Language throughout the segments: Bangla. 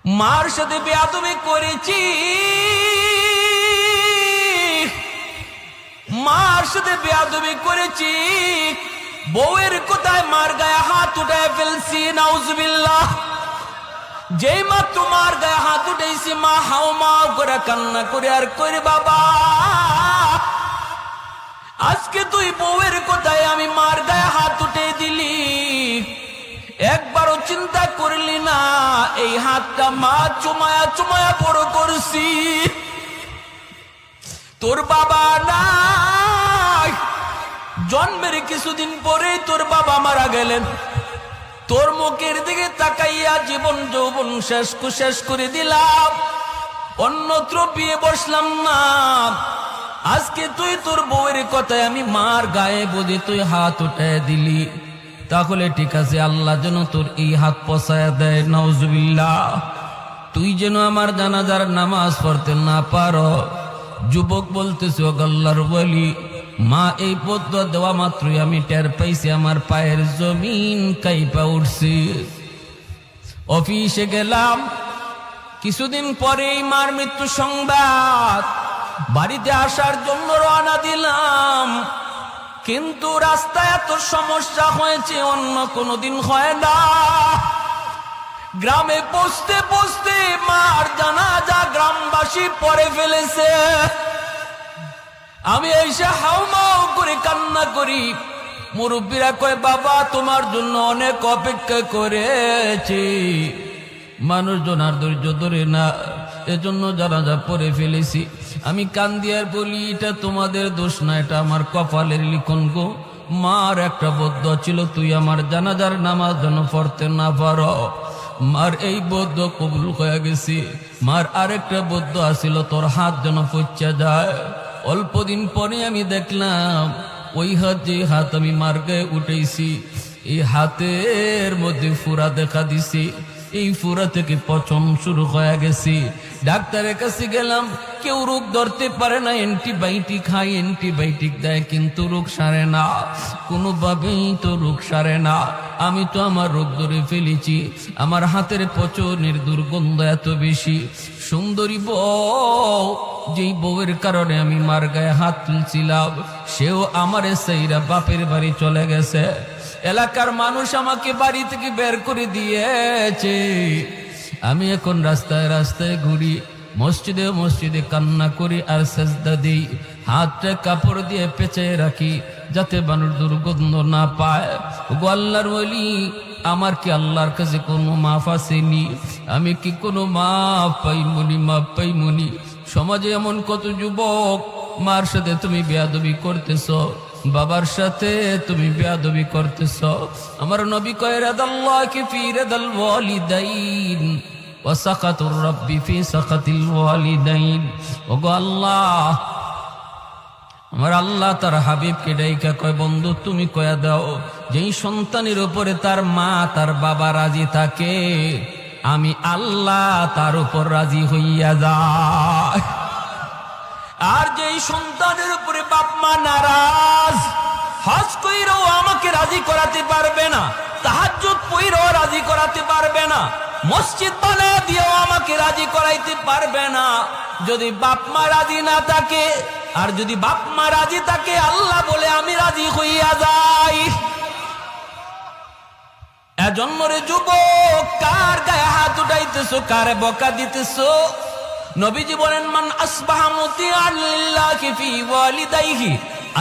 মার সাথে বেয়াদবি করেছি, মার সাথে বেয়াদবি করেছি, বউয়ের কোথায় মার গায়ে হাত উঠায় ফেলছি, নাউজুবিল্লাহ। যেই মা তোমার গায়ে হাত উঠেছি, মা হাও মাও করে কান্না করে আর করে, বাবা আজকে তুই বউয়ের কোথায় আমি মার গায়ে হাত উঠে দিলি, একবারও চিন্তা করলি না এই হাতটা মা চুমায়া চুমায়া বড় করছি। তোর বাবা নাই, জন্মের কিছুদিন পরে তোর বাবা মারা গেলেন, তোর মুখের দিকে তাকাইয়া জীবন যৌবন শেষ করে দিলাম, অন্যত্র বিয়ে বসলাম না। আজকে তুই তোর বউয়ের কথায় আমি মার গায়ে বুঝি তুই হাত উঠায় দিলি, তাহলে ঠিক আছে, আল্লাহ যেন তোর এই হাত পছায়া দেয়, নাউজুবিল্লাহ। তুই যেন আমার জানাজার নামাজ পড়তে না পারো। যুবক বলতেছ, আল্লাহর ওলি, মা এই বদুয়া দেওয়া মাত্রই আমি টের পাইছি আমার পায়ের জমিন কাইপা উঠছে। অফিসে গেলাম, কিছুদিন পরেই মার মৃত্যু সংবাদ, বাড়িতে আসার জন্য রওনা দিলাম, কিন্তু রাস্তায় এত সমস্যা হয়েছে অন্য কোনোদিন হয় না। গ্রামে পৌঁছতে পৌঁছতে মার জানাজা গ্রামবাসী পড়ে ফেলেছে। আমি এসে হাউমাউ করে কান্না করি, মুরব্বীরা কয়, বাবা তোমার জন্য অনেক অপেক্ষা করেছি। মানুষজন আর ধৈর্য ধরে না, এজন্য জানাজা পড়ে ফেলেছি। আমি কান্দি আর বলি, এটা তোমাদের দোষ না, এটা আমার কপালের লিখন গো। মার একটা বদুয়া ছিল, তুই আমার জানাজার নামাজ যেন পড়তে না পারো। মার এই বদুয়া কবুল হয়ে গেছি। মার আরেকটা বদুয়া ছিল, তোর হাত যেন পচা যায়। অল্প দিন পরে আমি দেখলাম ওই হাত, যে হাত আমি মার গায়ে উঠেছি, এই হাতের মধ্যে ফুরা দেখা দিছি। এই ফুরা থেকে পচন শুরু হয়ে গেছি। ডাক্তারের কাছে গেলাম, কেউ রোগ ধরতে পারে না, অ্যান্টিবায়োটিক খাই, অ্যান্টিবায়োটিক দেয়, কিন্তু রোগ সারে না, কোনোভাবেই তো রোগ সারে না। আমি তো আমার রোগ ধরে ফেলেছি। আমার হাতের পচনের দুর্গন্ধ এত বেশি। সুন্দরী বউ, যেই বউয়ের কারণে আমি মার গায়ে হাত তুলছিলাম, সেও আমারে সেইরা বাপের বাড়ি চলে গেছে। এলাকার মানুষ আমাকে বাড়ি থেকে বের করে দিয়েছে। আমি এখন রাস্তায় রাস্তায় ঘুরি, মসজিদে মসজিদে কান্না করি আর সেজদা দিই, হাতটা কাপড় দিয়ে পেঁচে রাখি যাতে মানুষ দুর্গন্ধ না পায়। গো আল্লাহর ওলি, আমার কি আল্লাহর কাছে কোনো মাফ আসেনি? আমি কি কোনো মাফ পাইমনি? মাফ পাইমনি? সমাজে এমন কত যুবক, মার সাথে তুমি বেয়াদবি করতেছ, বাবার সাথে তুমি বেয়াদবি করতেছ। আমার নবী কয়, রাদাল্লাহি ফি রাদাল ওয়ালিদাইন ওয়া সাকাতুর রাব্বি ফি সাকাতিল ওয়ালিদাইন। ওগো আল্লাহ, আমার আল্লাহ তার হাবিবকে ডাইকা কয়, বন্ধু তুমি কয়া দাও, যেই সন্তানের উপরে তার মা তার বাবা রাজি থাকে, আমি আল্লাহ তার উপর রাজি হইয়া যায়। আর যেই সন্তানের উপরে বাপ মা নারাজ, হজ কইরাও আমাকে রাজি করাতে পারবে না, তাহাজ্জুদ পড়াও রাজি করাতে পারবে না, মসজিদ বানায় দিয়েও আমাকে রাজি করাইতে পারবে না, যদি বাপ মা রাজি না থাকে। আর যদি বাপ মা রাজি থাকে, আল্লাহ বলে আমি রাজি হইয়া যাই। এজন্য রে যুবক, কার গায়ে হাত উঠাইতেছো, কারে বকা দিতেছো? নবীজি বলেন, মান আসবাহা মুতিআন লিল্লাহি ফি ওয়ালিদাইহি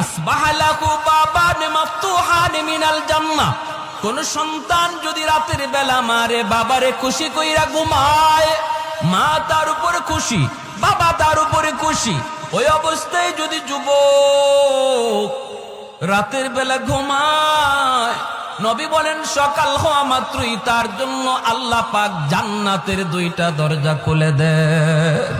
আসবাহা লাহু বাবান মাফতুহান মিনাল জান্নাহ। কোন সন্তান যদি রাতের বেলা মারে বাবারে খুশি কইরা ঘুমায়, মা তার উপরে খুশি, বাবা তার উপরে খুশি, ওই অবস্থায় যদি যুবক রাতের বেলা ঘুমায়, নবী বলেন সকাল হওয়া মাত্রই তার জন্য আল্লাহ পাক জান্নাতের 2টা দরজা খুলে দেন।